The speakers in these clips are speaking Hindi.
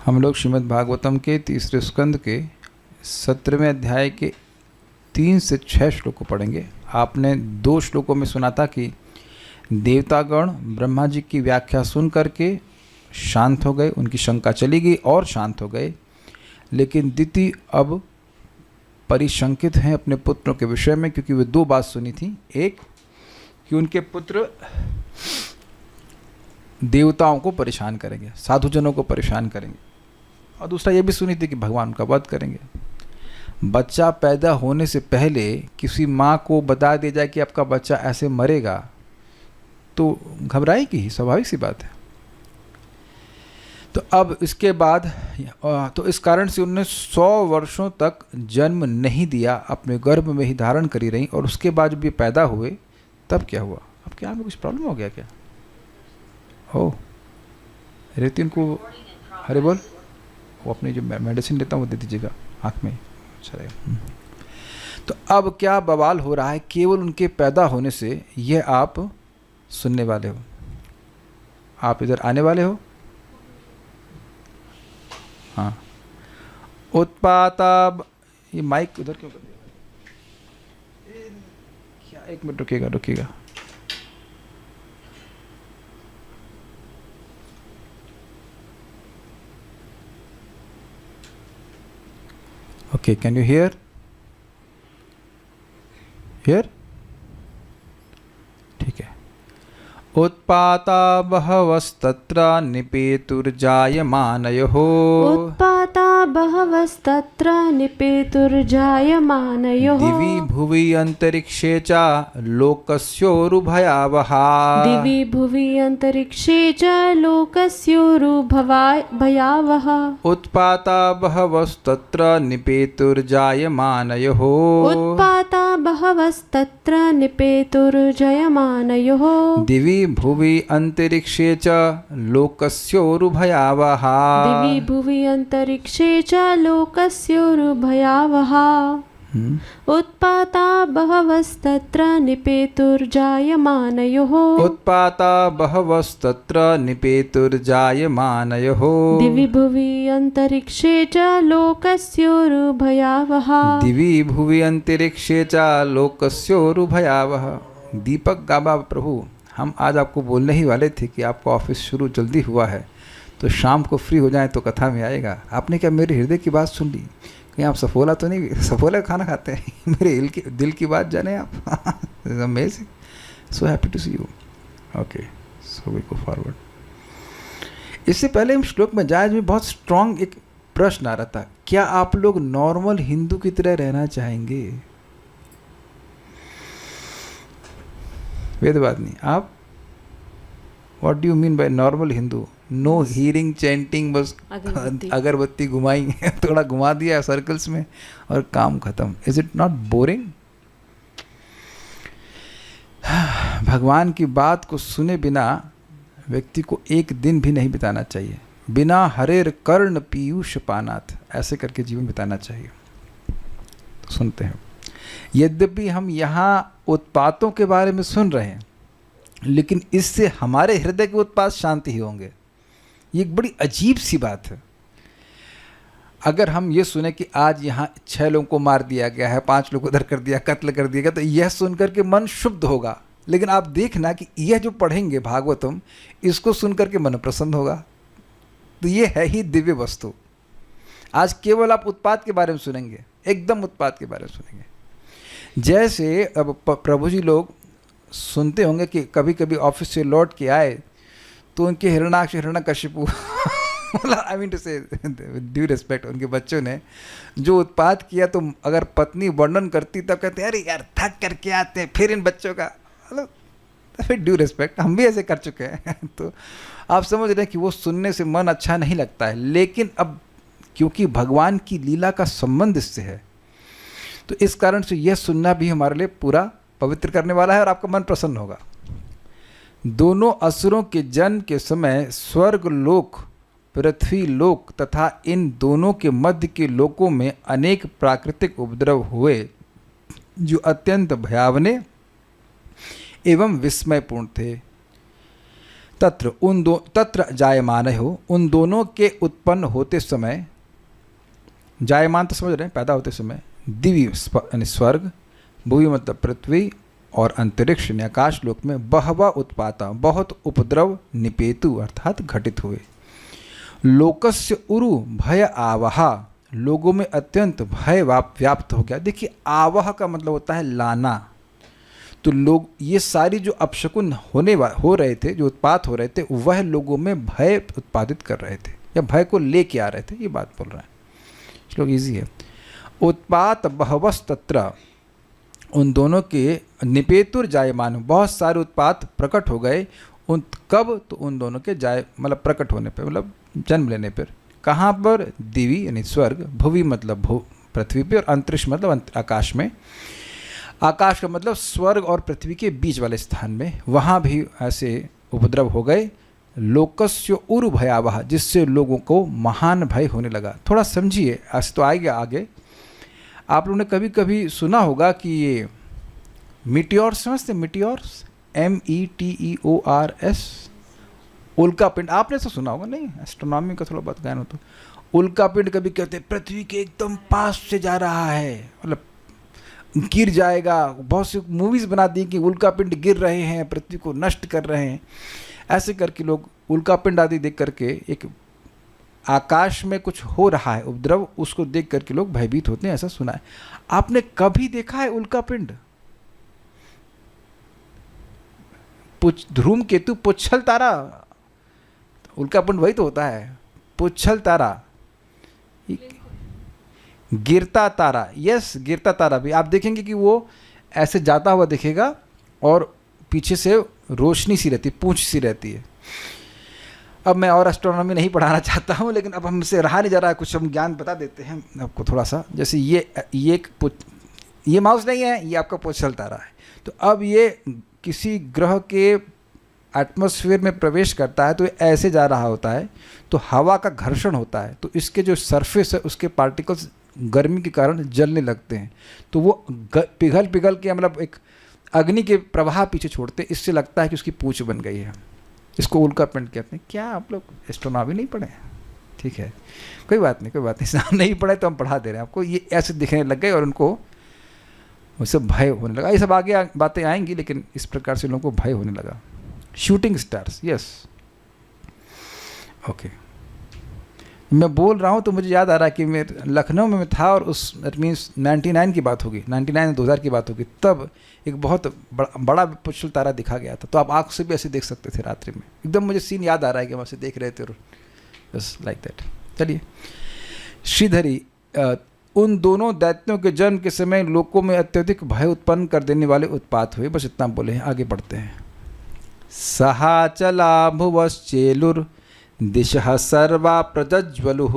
हम लोग श्रीमद् भागवतम के तीसरे स्कंद के 17वें अध्याय के 3 से 6 श्लोक को पढ़ेंगे। आपने 2 श्लोकों में सुना था कि देवतागण ब्रह्मा जी की व्याख्या सुन करके शांत हो गए, उनकी शंका चली गई और शांत हो गए। लेकिन दिति अब परिशंकित हैं अपने पुत्रों के विषय में, क्योंकि वे 2 बात सुनी थी। एक कि उनके पुत्र देवताओं को परेशान करेंगे, साधुजनों को परेशान करेंगे, और दूसरा ये भी सुनी थी कि भगवान का वध करेंगे। बच्चा पैदा होने से पहले किसी माँ को बता दिया जाए कि आपका बच्चा ऐसे मरेगा तो घबराएगी ही, स्वाभाविक सी बात है। तो अब इसके बाद तो इस कारण से उन्होंने 100 वर्षों तक जन्म नहीं दिया, अपने गर्भ में ही धारण करी रही। और उसके बाद जब ये पैदा हुए तब क्या हुआ? अब क्या हमें कुछ प्रॉब्लम हो गया क्या? ओ रेती उनको अरे बोल, वो अपनी जो मेडिसिन लेता हूँ वो दे दीजिएगा आँख में, अच्छा रहेगा। तो अब क्या बवाल हो रहा है, केवल उनके पैदा होने से यह आप सुनने वाले हो। आप इधर आने वाले हो। हाँ, उत्पाता ये माइक उधर क्यों कर दिया? क्या, 1 minute रुकिएगा। Okay, can you hear? ठीक है। उत्पाता बहवस्तत्र निपेतुर्जायमानयोः। उत्पाता बहवस्तत्र निपेतुर्जायमानयोः। दिवि भुवि अंतरिक्षे च लोकस्योरुभयावहा। दिवि भुवि अंतरिक्षे च लोकस्योरुभयावः। उत्पाता बहवस्तत्र निपेतुर्जायमानयोः। उत्पाता बहवस्तत्र निपेतुर्जायमानयोः। दिवि भुवि अंतरिक्षे च लोकस्योरुभयावः। दिवि भुवि अंतरिक्षे च लोकस्योरुभयावः। उत्पाता बहवस्तत्र निपेतुर्जायमानयोः। उत्पाता बहवस्तत्र निपेतुर्जायमानयोः। दिवि भुवि अंतरिक्षे च लोकस्योरुभयावः। दिवि भुवि अंतरिक्षे च लोकस्योरुभयावः। दीपक गाबा प्रभु, हम आज आपको बोलने ही वाले थे कि आपका ऑफिस शुरू जल्दी हुआ है तो शाम को फ्री हो जाए तो कथा में आएगा। आपने क्या मेरे हृदय की बात सुन ली? कहीं आप सफोला तो नहीं? सफोला खाना खाते हैं? मेरे दिल की बात जाने आप। Amazing, so happy to see you. Okay, so we go forward. इससे पहले हम श्लोक में जाए, में बहुत स्ट्रांग एक प्रश्न आ रहा था, क्या आप लोग नॉर्मल हिंदू की तरह रहना चाहेंगे? वेदवादिनी, आप what do you mean by normal Hindu? No hearing, chanting, बस अगरबत्ती घुमाई, थोड़ा घुमा दिया सर्कल्स में और काम खत्म। Is it not boring? भगवान की बात को सुने बिना व्यक्ति को एक दिन भी नहीं बिताना चाहिए। बिना हरेर कर्ण पीयूष पानाथ, ऐसे करके जीवन बिताना चाहिए। तो सुनते हैं। यद्यपि हम यहाँ उत्पातों के बारे में सुन रहे हैं, लेकिन इससे हमारे हृदय के उत्पात शांति ही होंगे। ये एक बड़ी अजीब सी बात है। अगर हम ये सुने कि आज यहाँ 6 लोगों को मार दिया गया है, 5 लोग उधर कर दिया, कत्ल कर दिया गया, तो यह सुनकर के मन शुद्ध होगा। लेकिन आप देखना कि यह जो पढ़ेंगे भागवतम, इसको सुनकर के मन प्रसन्न होगा। तो ये है ही दिव्य वस्तु। आज केवल आप उत्पात के बारे में सुनेंगे, एकदम उत्पात के बारे में सुनेंगे। जैसे अब प्रभु जी लोग सुनते होंगे कि कभी कभी ऑफिस से लौट के आए तो उनके Hiranaksha Hiranyakashipu I mean to से ड्यू रिस्पेक्ट, उनके बच्चों ने जो उत्पात किया, तो अगर पत्नी वर्णन करती तब कहते अरे यार थक करके आते हैं, फिर इन बच्चों का, मतलब फिर ड्यू रिस्पेक्ट, हम भी ऐसे कर चुके हैं। तो आप समझ रहे हैं कि वो सुनने से मन अच्छा नहीं लगता है। लेकिन अब क्योंकि भगवान की लीला का संबंध इससे है, तो इस कारण से यह सुनना भी हमारे लिए पूरा पवित्र करने वाला है और आपका मन प्रसन्न होगा। दोनों असुरों के जन्म के समय स्वर्ग लोक, पृथ्वी लोक तथा इन दोनों के मध्य के लोकों में अनेक प्राकृतिक उपद्रव हुए, जो अत्यंत भयावने एवं विस्मयपूर्ण थे। तत्र जायमान हो, उन दोनों के उत्पन्न होते समय, जायमान तो समझ रहे हैं, पैदा होते समय, दिव्य यानी स्वर्ग, भूमि मतलब पृथ्वी, और अंतरिक्ष यानी आकाश लोक में बहवा उत्पाता, बहुत उपद्रव, निपेतु अर्थात घटित हुए। लोकस्य उरु भय आवहा, लोगों में अत्यंत भय व्याप्त हो गया। देखिए आवह का मतलब होता है लाना। तो लोग ये सारी जो अपशकुन हो रहे थे, जो उत्पात हो रहे थे, वह लोगों में भय उत्पादित कर रहे थे या भय को लेके आ रहे थे, ये बात बोल रहे हैं। श्लोक इजी है। उत्पात बहवस तत्र, उन दोनों के निपेतुर जायमान, बहुत सारे उत्पात प्रकट हो गए। उन कब? तो उन दोनों के मतलब प्रकट होने पर, मतलब जन्म लेने पर। कहाँ पर? दिवी यानी स्वर्ग, भुवि मतलब पृथ्वी पे, और अंतरिक्ष मतलब आकाश में। आकाश का मतलब स्वर्ग और पृथ्वी के बीच वाले स्थान में, वहाँ भी ऐसे उपद्रव हो गए। लोकस्य उरु भयावह, जिससे लोगों को महान भय होने लगा। थोड़ा समझिए, ऐसे तो आएगा आगे। आप लोगों ने कभी कभी सुना होगा कि ये मीटियोर्स समझते, मीटियोर्स, METEORS, उल्का पिंड, आपने तो सुना होगा नहीं? एस्ट्रोनॉमी का थोड़ा बहुत ज्ञान हो तो। उल्का पिंड कभी कहते हैं पृथ्वी के एकदम पास से जा रहा है, मतलब गिर जाएगा। बहुत सी मूवीज़ बना दी कि उल्का पिंड गिर रहे हैं, पृथ्वी को नष्ट कर रहे हैं। ऐसे करके लोग उल्का पिंड आदि देख करके, एक आकाश में कुछ हो रहा है उपद्रव, उसको देख करके लोग भयभीत होते हैं, ऐसा सुना है। आपने कभी देखा है उल्का पिंड? धूमकेतु, पुच्छल तारा, उल्का पिंड वही तो होता है, पुच्छल तारा, गिरता तारा। यस, गिरता तारा भी आप देखेंगे कि वो ऐसे जाता हुआ दिखेगा और पीछे से रोशनी सी रहती है, पूंछ सी रहती है। अब मैं और एस्ट्रोनॉमी नहीं पढ़ाना चाहता हूँ, लेकिन अब हमसे रहा नहीं जा रहा है, कुछ हम ज्ञान बता देते हैं आपको थोड़ा सा। जैसे ये माउस नहीं है, ये आपका पुच्छल तारा है। तो अब ये किसी ग्रह के एटमॉस्फेयर में प्रवेश करता है तो ऐसे जा रहा होता है, तो हवा का घर्षण होता है, तो इसके जो सरफेस है उसके पार्टिकल्स गर्मी के कारण जलने लगते हैं। तो वो पिघल के, मतलब एक अग्नि के प्रवाह पीछे छोड़ते, इससे लगता है कि उसकी पूंछ बन गई है। इसको उल्का पिंड कहते हैं। क्या आप लोग एस्ट्रोनॉमी नहीं पढ़े? ठीक है, कोई बात नहीं, नहीं पढ़े तो हम पढ़ा दे रहे हैं आपको। ये ऐसे दिखने लग गए और उनको उससे भय होने लगा। ये सब आगे बातें आएंगी, लेकिन इस प्रकार से लोगों को भय होने लगा। Shooting stars, yes, okay. मैं बोल रहा हूँ तो मुझे याद आ रहा है कि मैं लखनऊ में था, और उस दैट मीन्स 99 की बात होगी, 99 2000 की बात होगी। तब एक बहुत बड़ा पुच्छल तारा दिखा गया था। तो आप आँख से भी ऐसे देख सकते थे रात्रि में। एकदम मुझे सीन याद आ रहा है कि हम ऐसे देख रहे थे, और बस लाइक दैट। चलिए, श्रीधरी, उन दोनों दैत्यों के जन्म के समय लोगों में अत्यधिक भय उत्पन्न कर देने वाले उत्पात हुए। बस इतना बोले हैं, आगे बढ़ते हैं। सहाचला भुवश्चेलुर दिशः सर्वा प्रज्वलुः,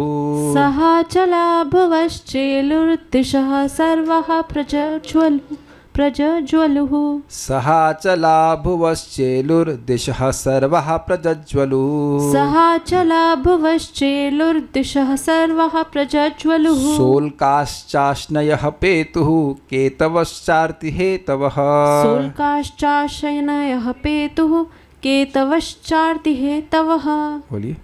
सहाचला भुवश्चेलुर्दिशः सर्वः प्रज्वलुः, सहाचला भुवश्चेलुर्दिशः सर्वः प्रज्वलुः, सहाचला भुवश्चेलुर्दिशः सर्वः प्रज्वलुः, सोल्काश्चाश्नयः पेतुः केतवश्चार्ति हेतवः, सोल्काश्चाश्नयः पेतुः केतवश्चार्ति हेतवः। बोलिए।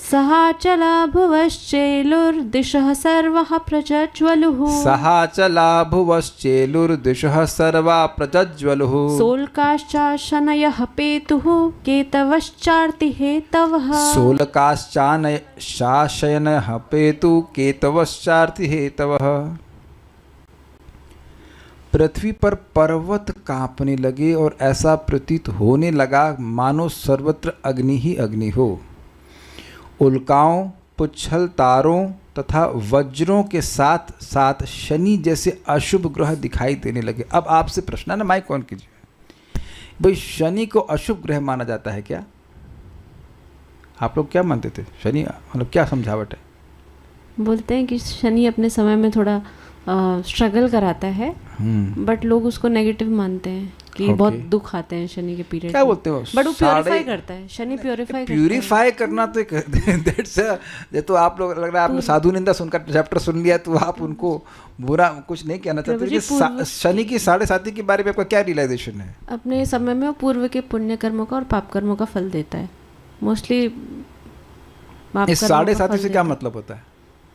सहाचला भुवश्चेलुर्दिशः सर्वः प्रज्वलुः, सहाचला भुवश्चेलुर्दिशः सर्वा प्रज्वलुः, सोल्काश्चाशनयः पेतुः केतवश्चार्ति हेतवः, सोल्काश्चाशयनः पेतु केतवश्चार्ति हेतवः। पृथ्वी पर पर्वत कांपने लगे और ऐसा प्रतीत होने लगा मानो सर्वत्र अग्नि ही अग्नि हो। उल्काओं, पुच्छल तारों तथा वज्रों के साथ साथ शनि जैसे अशुभ ग्रह दिखाई देने लगे। अब आपसे प्रश्न है ना, माइक ऑन कीजिए भाई, शनि को अशुभ ग्रह माना जाता है क्या? आप लोग क्या मानते थे? शनि मतलब क्या समझावट है? बोलते हैं कि शनि अपने समय में थोड़ा स्ट्रगल कराता है, बट लोग उसको नेगेटिव मानते हैं। कि Okay. बहुत दुख आते हैं शनि के पीरियड क्या बोलते हो? बट वो प्योरीफाई साढ़े- करता है, शनि प्योरीफाई करता है। प्यूरिफाई करना तो दैट्स ये तो आप लोग लग रहा है आपने साधु निंदा सुनकर चैप्टर सुन लिया तो आप उनको बुरा कुछ नहीं कहना चाहते। प्रभु जी, लेकिन शनि की 7.5 के बारे में आपका क्या रियलाइजेशन है? अपने समय में वो पूर्व के पुण्य कर्मों का और पाप कर्मों का फल देता है मोस्टली। इस 7.5 से क्या मतलब होता है?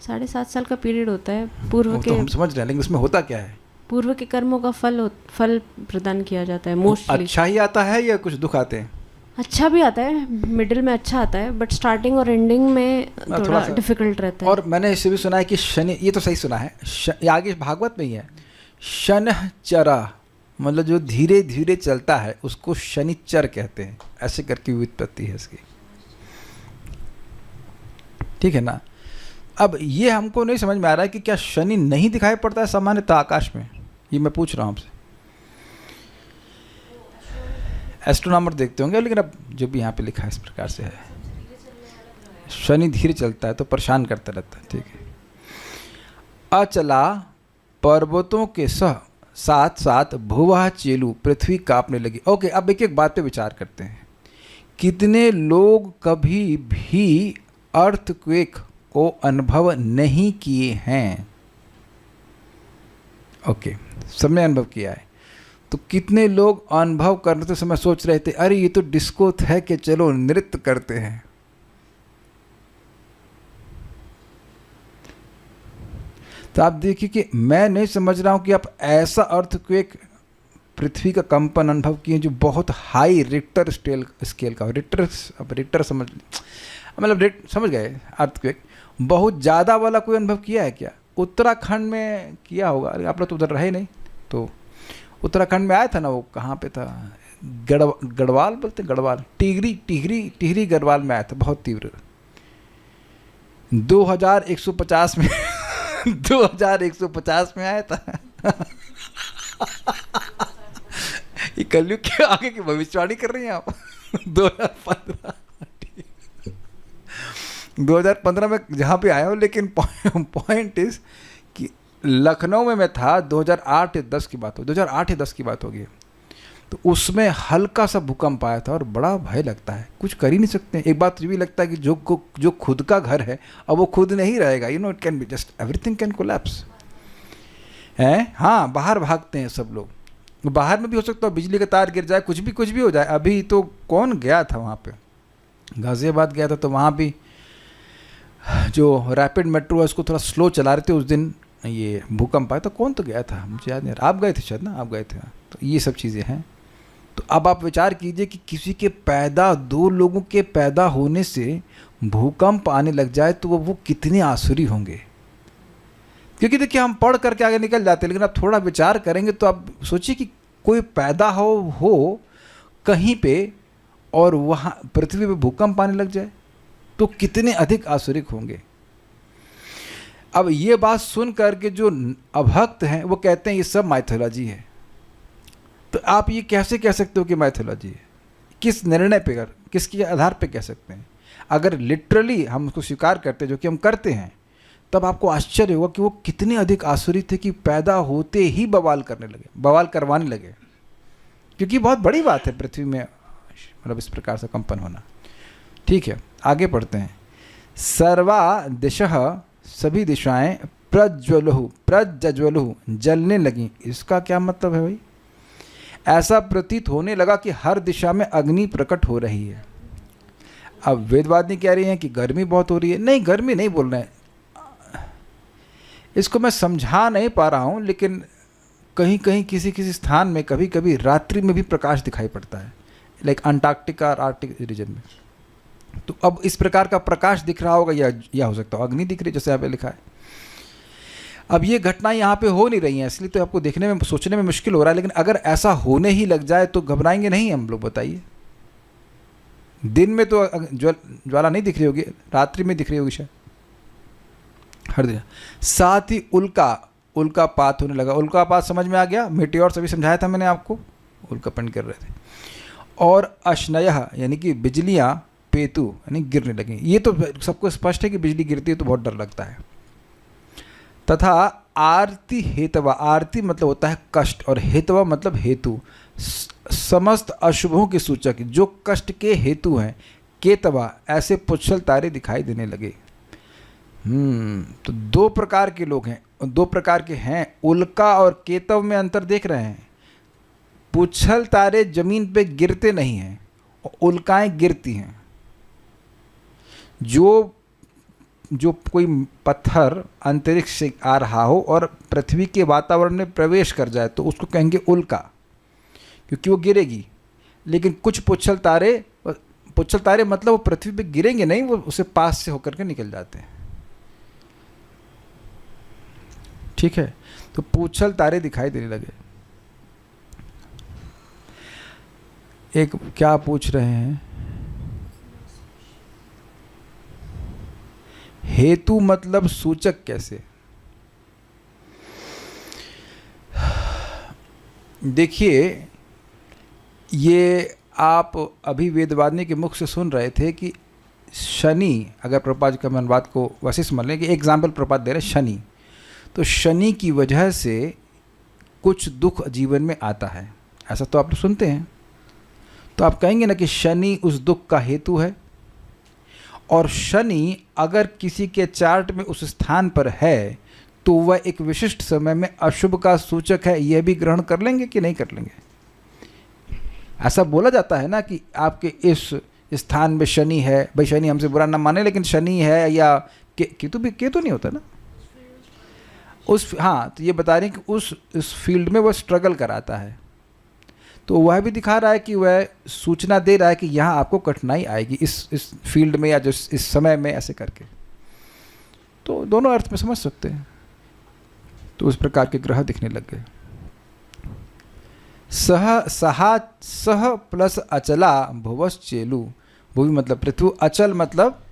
7.5 साल का पीरियड होता है पूर्व वो के तो हम समझ रहे हैं, लेकिन उसमें होता क्या है? पूर्व के कर्मों का फल प्रदान किया जाता है मोस्टली। अच्छा ही आता है या कुछ दुख आते हैं? अच्छा भी आता है, मिडिल में अच्छा आता है, बट स्टार्टिंग और एंडिंग में थोड़ा थोड़ा सा- डिफिकल्ट रहता है। और मैंने इससे भी सुना है कि शनि, ये तो सही सुना है, ये आगे भागवत में ही है, शनचरा मतलब जो धीरे धीरे चलता है उसको शनिचर कहते हैं, ऐसे करके व्युत्पत्ति है इसकी, ठीक है ना। अब ये हमको नहीं समझ में आ रहा है कि क्या शनि नहीं दिखाई पड़ता है सामान्यतः आकाश में, ये मैं पूछ रहा हूँ आपसे। एस्ट्रोनॉमर देखते होंगे, लेकिन अब जो भी यहाँ पे लिखा है इस प्रकार से है, शनि धीरे चलता है तो परेशान करता रहता है, ठीक है। अचला पर्वतों के साथ साथ भुवः चेलू पृथ्वी कांपने लगी। ओके, अब एक एक बात पे विचार करते हैं। कितने लोग कभी भी अर्थक्वेक को अनुभव नहीं किए हैं? ओके, सबने अनुभव किया है। तो कितने लोग अनुभव करते समय सोच रहे थे अरे ये तो डिस्को है कि चलो नृत्य करते हैं। तो आप देखिए कि मैं नहीं समझ रहा हूं कि आप ऐसा अर्थक्वेक, पृथ्वी का कंपन अनुभव किए जो बहुत हाई रिक्टर स्केल का हो। रिक्टर समझ, मतलब समझ गए, अर्थक्वेक बहुत ज़्यादा वाला कोई अनुभव किया है क्या? उत्तराखंड में किया होगा, अरे आप लोग तो उधर रहे नहीं। तो उत्तराखंड में आया था ना, वो कहाँ पे था, गढ़वाल बोलते, गढ़वाल, टिहरी गढ़वाल में आया था, बहुत तीव्र 2150 में 2150 में आया था। ये कलयुग के आगे की भविष्यवाणी कर रही हैं आप। 2015 में जहाँ पे आया हूँ, लेकिन पॉइंट इज कि लखनऊ में मैं था 2008 या 10 की बात हो, 2008 या 10 की बात होगी। तो उसमें हल्का सा भूकंप आया था और बड़ा भय लगता है, कुछ कर ही नहीं सकते। एक बात ये भी लगता है कि जो खुद का घर है अब वो खुद नहीं रहेगा, you know, it can be just everything can collapse है। हाँ, बाहर भागते हैं सब लोग, बाहर में भी हो सकता है बिजली का तार गिर जाए, कुछ भी हो जाए। अभी तो कौन गया था वहाँ पे, गाजियाबाद गया था, तो वहाँ भी जो रैपिड मेट्रो है उसको थोड़ा स्लो चला रहे थे उस दिन, ये भूकंप आया। तो कौन तो गया था, मुझे याद नहीं, आप गए थे शायद ना, आप गए थे। तो ये सब चीज़ें हैं। तो अब आप विचार कीजिए कि किसी के दो लोगों के पैदा होने से भूकंप आने लग जाए तो वो कितने आसुरी होंगे। क्योंकि देखिए, हम पढ़ करके आगे निकल जाते हैं, लेकिन आप थोड़ा विचार करेंगे तो आप सोचिए कि कोई पैदा हो कहीं पे और वहाँ पृथ्वी पे भूकंप आने लग जाए तो कितने अधिक आसुरिक होंगे। अब ये बात सुन करके जो अभक्त हैं वो कहते हैं ये सब माइथोलॉजी है। तो आप ये कैसे कह सकते हो कि माइथोलॉजी है? किस निर्णय पे, किसके आधार पे कह सकते हैं? अगर लिटरली हम उसको स्वीकार करते, जो कि हम करते हैं, तब आपको आश्चर्य होगा कि वो कितने अधिक आसुरी थे कि पैदा होते ही बवाल करवाने लगे। क्योंकि बहुत बड़ी बात है पृथ्वी में, मतलब इस प्रकार से कंपन होना। ठीक है, आगे पढ़ते हैं। सर्वा दिशः, सभी दिशाएं, प्रज्वलु जलने लगी। इसका क्या मतलब है भाई? ऐसा प्रतीत होने लगा कि हर दिशा में अग्नि प्रकट हो रही है। अब वेदवादी कह रही हैं कि गर्मी बहुत हो रही है। नहीं, गर्मी नहीं बोल रहे हैं, इसको मैं समझा नहीं पा रहा हूँ, लेकिन कहीं कहीं किसी स्थान में कभी कभी रात्रि में भी प्रकाश दिखाई पड़ता है, लाइक अंटार्कटिका और आर्कटिक रीजन में। तो अब इस प्रकार का प्रकाश दिख रहा होगा, या हो सकता हो अग्नि दिख रही है, जैसे यहाँ पे लिखा है। अब ये घटनाएं यहाँ पे हो नहीं रही हैं, इसलिए तो आपको देखने में, सोचने में मुश्किल हो रहा है। लेकिन अगर ऐसा होने ही लग जाए तो घबराएंगे नहीं हम लोग? बताइए। दिन में तो ज्वाला नहीं दिख रही होगी, रात्रि में दिख रही होगी शायद हर दिन। साथ ही उल्कापात होने लगा। उल्कापात समझ में आ गया, मेटियोर सभी समझाया था मैंने आपको, उल्कापन कर रहे थे। और अश्नयः यानी कि बिजलियाँ, पेतु यानी गिरने लगी। ये तो सबको स्पष्ट है कि बिजली गिरती है तो बहुत डर लगता है। तथा आरती हेतवा, आरती मतलब होता है कष्ट, और हेतवा मतलब हेतु। समस्त अशुभों के सूचक जो कष्ट के हेतु हैं, केतवा ऐसे पुच्छल तारे दिखाई देने लगे। तो दो प्रकार के लोग हैं, दो प्रकार के हैं। उल्का और केतव में अंतर देख रहे हैं। पुच्छल तारे जमीन पे गिरते नहीं हैं, उल्काएं गिरती हैं। जो कोई पत्थर अंतरिक्ष से आ रहा हो और पृथ्वी के वातावरण में प्रवेश कर जाए तो उसको कहेंगे उल्का, क्योंकि वो गिरेगी। लेकिन कुछ पुच्छल तारे मतलब वो पृथ्वी पे गिरेंगे नहीं, वो उसे पास से होकर के निकल जाते हैं। ठीक है, तो पुच्छल तारे दिखाई देने लगे। एक क्या पूछ रहे हैं, हेतु मतलब सूचक कैसे? देखिए, ये आप अभी वेदवादिनी के मुख से सुन रहे थे कि शनि, अगर प्रभुपाद का मन बात को वैसे समझ लें कि एग्जाम्पल प्रभुपाद दे रहे शनि, तो शनि की वजह से कुछ दुख जीवन में आता है, ऐसा तो आप लोग सुनते हैं। तो आप कहेंगे ना कि शनि उस दुख का हेतु है, और शनि अगर किसी के चार्ट में उस स्थान पर है तो वह एक विशिष्ट समय में अशुभ का सूचक है, यह भी ग्रहण कर लेंगे कि नहीं कर लेंगे? ऐसा बोला जाता है ना कि आपके इस स्थान में शनि है, भाई शनि हमसे बुरा ना माने लेकिन शनि है, या केतु नहीं होता ना उस, हाँ, तो ये बता रहे हैं कि उस फील्ड में वह स्ट्रगल कराता है, तो वह भी दिखा रहा है कि वह सूचना दे रहा है कि यहाँ आपको कठिनाई आएगी इस फील्ड में या जो इस समय में, ऐसे करके। तो दोनों अर्थ में समझ सकते हैं। तो उस प्रकार के ग्रह दिखने लग गए। सह प्लस अचला भुवस चेलु, भूवि मतलब पृथ्वी, अचल मतलब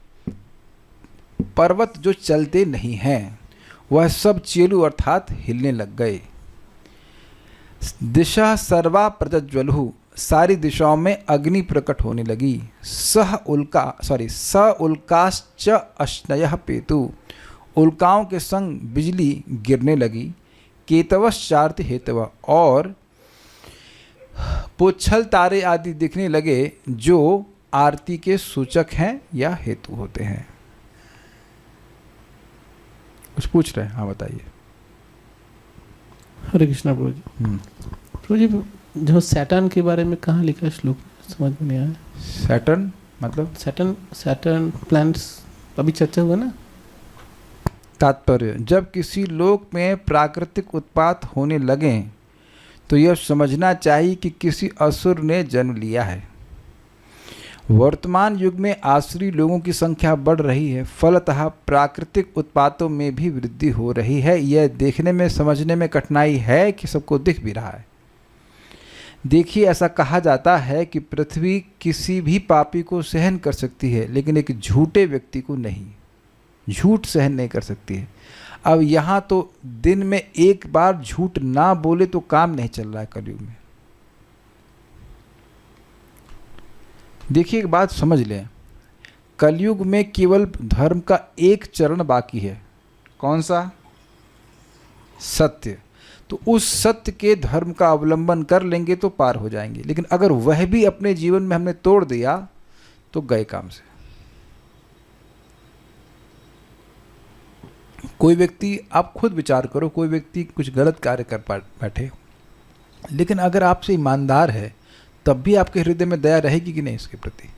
पर्वत जो चलते नहीं हैं, वह सब चेलु अर्थात हिलने लग गए। दिशा सर्वा प्रज्वलहु, सारी दिशाओं में अग्नि प्रकट होने लगी। स उल्काश्च अश्नयः पेतु, उल्काओं के संग बिजली गिरने लगी। केतवश्चार्थ हेतव, और पुच्छल तारे आदि दिखने लगे जो आरती के सूचक हैं या हेतु होते हैं। कुछ पूछ रहे हैं? हाँ बताइए। हरे कृष्णा प्रभु जी। प्रभु जी, जो सैटर्न के बारे में कहाँ लिखा है श्लोक, समझ में नहीं आया। सैटर्न मतलब सैटर्न प्लैनेट्स अभी चर्चा हुआ ना। तात्पर्य, जब किसी लोक में प्राकृतिक उत्पात होने लगें तो यह समझना चाहिए कि किसी असुर ने जन्म लिया है। वर्तमान युग में आसुरी लोगों की संख्या बढ़ रही है, फलतः प्राकृतिक उत्पातों में भी वृद्धि हो रही है। यह देखने में समझने में कठिनाई है कि सबको दिख भी रहा है। देखिए, ऐसा कहा जाता है कि पृथ्वी किसी भी पापी को सहन कर सकती है, लेकिन एक झूठे व्यक्ति को नहीं, झूठ सहन नहीं कर सकती है। अब यहाँ तो दिन में एक बार झूठ ना बोले तो काम नहीं चल रहा है कलयुग में। देखिए, एक बात समझ लें, कलयुग में केवल धर्म का एक चरण बाकी है। कौन सा? सत्य। तो उस सत्य के धर्म का अवलंबन कर लेंगे तो पार हो जाएंगे, लेकिन अगर वह भी अपने जीवन में हमने तोड़ दिया तो गए काम से। कोई व्यक्ति, आप खुद विचार करो, कोई व्यक्ति कुछ गलत कार्य कर बैठे, लेकिन अगर आपसे ईमानदार है तब भी आपके हृदय में दया रहेगी कि नहीं इसके प्रति?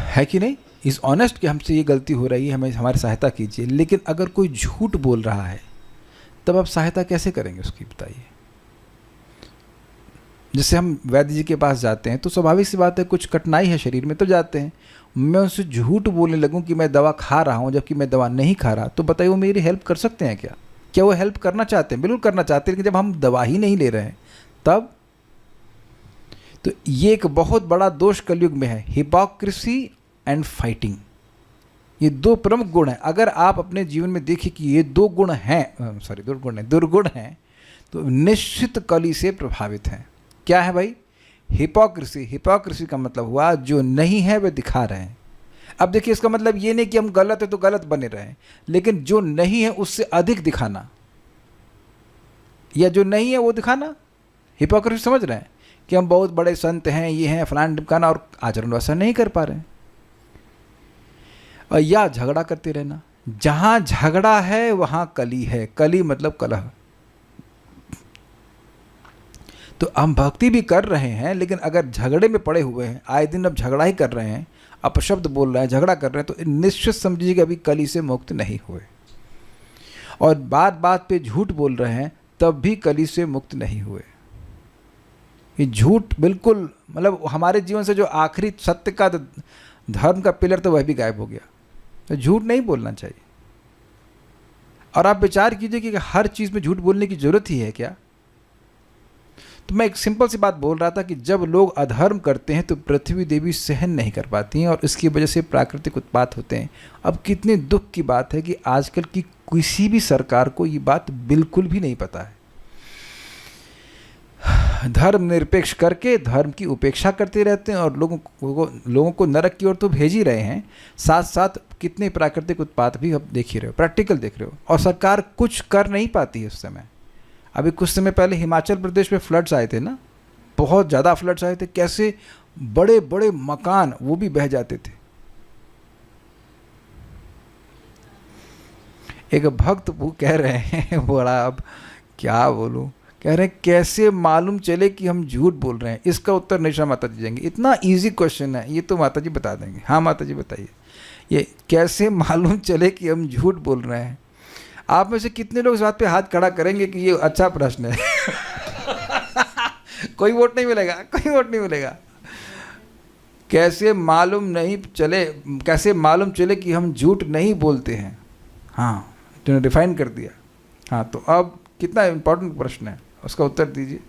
है कि नहीं? इज ऑनेस्ट कि हमसे ये गलती हो रही है, हमें हमारी सहायता कीजिए। लेकिन अगर कोई झूठ बोल रहा है तब आप सहायता कैसे करेंगे उसकी, बताइए। जैसे हम वैद्य जी के पास जाते हैं तो स्वाभाविक सी बात है, कुछ कठिनाई है शरीर में तो जाते हैं। मैं उनसे झूठ बोलने लगूं कि मैं दवा खा रहा हूं जबकि मैं दवा नहीं खा रहा, तो बताइए वो मेरी हेल्प कर सकते हैं क्या? क्या वो हेल्प करना चाहते हैं? बिल्कुल करना चाहते हैं, लेकिन जब हम दवा ही नहीं ले रहे हैं तब। तो ये एक बहुत बड़ा दोष कलयुग में है, हिपोक्रेसी एंड फाइटिंग। ये दो प्रमुख गुण हैं। अगर आप अपने जीवन में देखिए कि ये दो गुण हैं, दुर्गुण हैं, तो निश्चित कली से प्रभावित हैं। क्या है भाई? हिपोक्रेसी। हिपोक्रेसी का मतलब हुआ जो नहीं है वह दिखा रहे हैं। अब देखिए, इसका मतलब ये नहीं कि हम गलत है तो गलत बने रहें, लेकिन जो नहीं है उससे अधिक दिखाना, या जो नहीं है वो दिखाना, हिपोक्रेसी समझ रहे हैं कि हम बहुत बड़े संत हैं, ये हैं, फलान ढिमकाना, और आचरण वैसा नहीं कर पा रहे हैं। और या झगड़ा करते रहना, जहाँ झगड़ा है वहाँ कली है, कली मतलब कलह। तो हम भक्ति भी कर रहे हैं, लेकिन अगर झगड़े में पड़े हुए हैं, आए दिन अब झगड़ा ही कर रहे हैं, अपशब्द बोल रहे हैं, झगड़ा कर रहे हैं, तो निश्चित समझिए कि अभी कली से मुक्त नहीं हुए। और बात बात पे झूठ बोल रहे हैं, तब भी कली से मुक्त नहीं हुए। ये झूठ बिल्कुल, मतलब हमारे जीवन से जो आखिरी सत्य का, धर्म का पिलर, तो वह भी गायब हो गया। तो झूठ नहीं बोलना चाहिए। और आप विचार कीजिए कि हर चीज़ में झूठ बोलने की जरूरत ही है क्या? तो मैं एक सिंपल सी बात बोल रहा था कि जब लोग अधर्म करते हैं तो पृथ्वी देवी सहन नहीं कर पाती हैं, और इसकी वजह से प्राकृतिक उत्पात होते हैं। अब कितने दुख की बात है कि आजकल की किसी भी सरकार को ये बात बिल्कुल भी नहीं पता है। धर्म निरपेक्ष करके धर्म की उपेक्षा करते रहते हैं, और लोगों को नरक की ओर तो भेज ही रहे हैं, साथ साथ कितने प्राकृतिक उत्पात भी अब देख ही रहे हो, प्रैक्टिकल देख रहे हो। और सरकार कुछ कर नहीं पाती है उस समय। अभी कुछ समय पहले हिमाचल प्रदेश में फ्लड्स आए थे ना, बहुत ज़्यादा फ्लड्स आए थे, कैसे बड़े बड़े मकान वो भी बह जाते थे। एक भक्त वो कह रहे हैं, बड़ा, अब क्या बोलूं, कह रहे हैं कैसे मालूम चले कि हम झूठ बोल रहे हैं। इसका उत्तर निशा माता जी देंगे। इतना इजी क्वेश्चन है ये, तो माता जी बता देंगे। हाँ माता जी बताइए, ये कैसे मालूम चले कि हम झूठ बोल रहे हैं? आप में से कितने लोग इस बात पे हाथ खड़ा करेंगे कि ये अच्छा प्रश्न है? कोई वोट नहीं मिलेगा, कोई वोट नहीं मिलेगा। कैसे मालूम चले कि हम झूठ नहीं बोलते हैं? हाँ, तूने डिफाइन कर दिया। हाँ, तो अब कितना इम्पोर्टेंट प्रश्न है, उसका उत्तर दीजिए।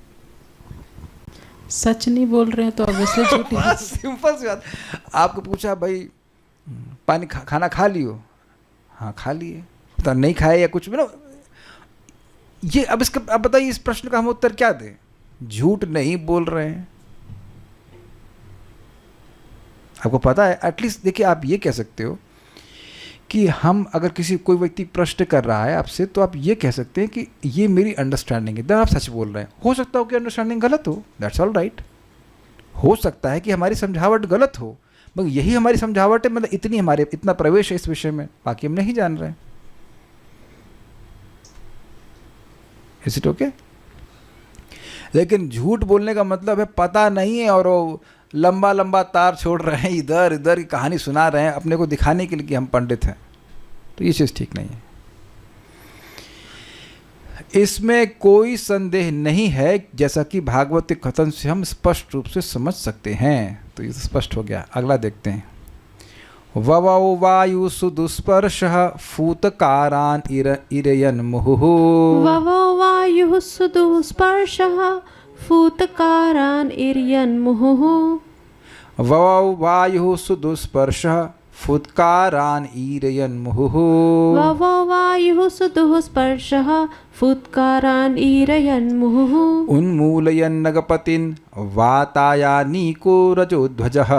सच नहीं बोल रहे हैं तो ऑब्वियसली झूठ ही। सिंपल सी बात। आपको पूछा भाई पानी खाना खा लियो? हाँ खा लिए। तो नहीं खाए या कुछ भी ना, ये अब बताइए इस प्रश्न का हम उत्तर क्या दें? झूठ नहीं बोल रहे हैं। आपको पता है, एटलीस्ट देखिए, आप ये कह सकते हो कि हम अगर कोई व्यक्ति प्रश्न कर रहा है आपसे, तो आप ये कह सकते हैं कि ये मेरी अंडरस्टैंडिंग है, देन आप सच बोल रहे हैं। हो सकता हो कि अंडरस्टैंडिंग गलत हो, दैट्स ऑल राइट। हो सकता है कि हमारी समझावट गलत हो, मगर यही हमारी समझावट है, मतलब इतना प्रवेश है इस विषय में, बाकी हम नहीं जान रहे हैं। Is it okay? लेकिन झूठ बोलने का मतलब है पता नहीं है, और वो लंबा लंबा तार छोड़ रहे हैं, इधर इधर की कहानी सुना रहे हैं अपने को दिखाने के लिए कि हम पंडित हैं। तो ये चीज़ ठीक नहीं है। इसमें कोई संदेह नहीं है, जैसा कि भागवत के कथन से हम स्पष्ट रूप से समझ सकते हैं। तो ये स्पष्ट हो गया। अगला देखते हैं। ववौ वायुषु दुस्पर्शः फूतकारान् इरयन् मुहुः। ववौ वायुषु दुस्पर्शः फूतकारान् इरयन् मुहुः। ववौ वायुषु दुस्पर्शः फुत्कारान् ईरयन् मुहुः। ववौ वायुषु दुस्पर्शः फुत्कारान् ईरयन् मुहुः। उन्मूलयन्नगपतिन् वातायानीको रजोध्वजः।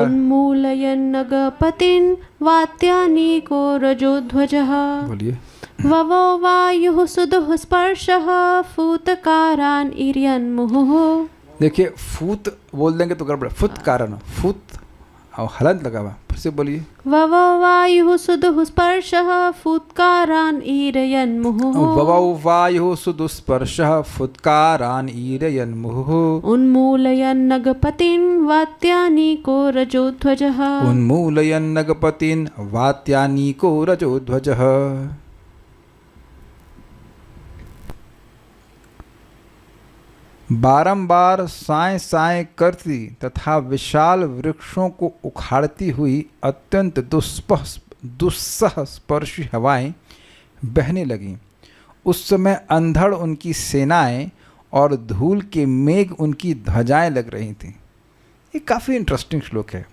उन्मूलयन्नगपतिन् वात्यानीको रजोध्वजः। बोलिए। ववौ वायुषु दुस्पर्शः फूतकारान् ईरयन् मुहुः। देखिए, फूत बोल देंगे तो गड़बड़। फुत्कारान्, फूत और हलंत लगा हुआ, फिर से बोलिए। ववौ वायुषु दुस्पर्शः फुत्कारान् ईरयन् मुहुः। ववौ वायुषु दुस्पर्शः फुत्कारान् ईरयन् मुहुः। उन्मूलयन्नगपतिन् वात्यानीको रजोध्वजः। उन्मूलयन्नगपतिन् वात्यानीको रजोध्वजः। बारंबार साए साए करती तथा विशाल वृक्षों को उखाड़ती हुई अत्यंत दुस्सह स्पर्शी हवाएं बहने लगीं। उस समय अंधड़ उनकी सेनाएं और धूल के मेघ उनकी ध्वजाएं लग रही थीं। ये काफ़ी इंटरेस्टिंग श्लोक है।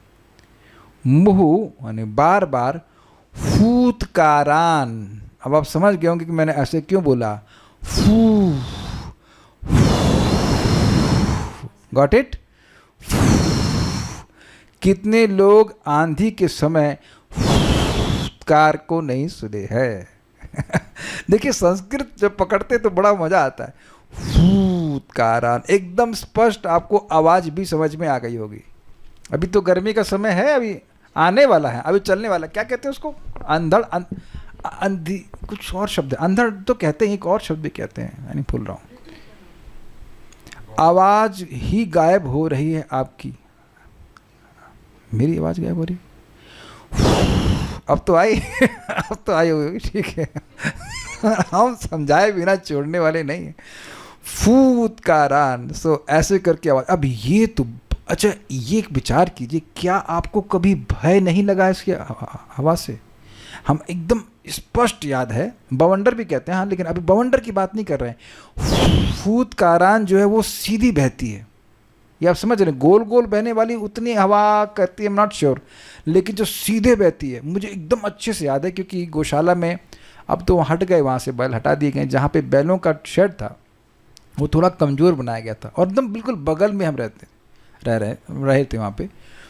मुहु यानी बार बार, फूतकारान, अब आप समझ गए होंगे कि मैंने ऐसे क्यों बोला। फू, गॉट इट? कितने लोग आंधी के समय कार को नहीं सुने हैं? देखिए, संस्कृत जब पकड़ते तो बड़ा मजा आता है। फूतकारान, एकदम स्पष्ट आपको आवाज भी समझ में आ गई होगी। अभी तो गर्मी का समय है, अभी आने वाला है, अभी चलने वाला, क्या कहते हैं उसको, अंधड़, अंधी, कुछ और शब्द, अंधड़ तो कहते हैं, एक और शब्द भी कहते हैं, मैं नहीं भूल रहा हूँ। आवाज ही गायब हो रही है आपकी। मेरी आवाज गायब हो रही, अब तो आई अब तो आई होगी, ठीक है। हम समझाए बिना छोड़ने वाले नहीं है। फूतकारान, सो ऐसे करके आवाज। अब ये तो अच्छा, ये एक विचार कीजिए, क्या आपको कभी भय नहीं लगा इसकी आवाज से? हम एकदम स्पष्ट याद है, बवंडर भी कहते हैं, हाँ, लेकिन अभी बवंडर की बात नहीं कर रहे हैं। फूतकारान जो है वो सीधी बहती है, ये आप समझ रहे हैं। गोल गोल बहने वाली उतनी हवा करती है, आई एम नॉट श्योर, लेकिन जो सीधे बहती है मुझे एकदम अच्छे से याद है, क्योंकि गौशाला में अब तो हट गए, वहाँ से बैल हटा दिए गए, जहाँ पे बैलों का शेड था वो थोड़ा कमज़ोर बनाया गया था, और एकदम बिल्कुल बगल में हम रहे थे वहाँ पे।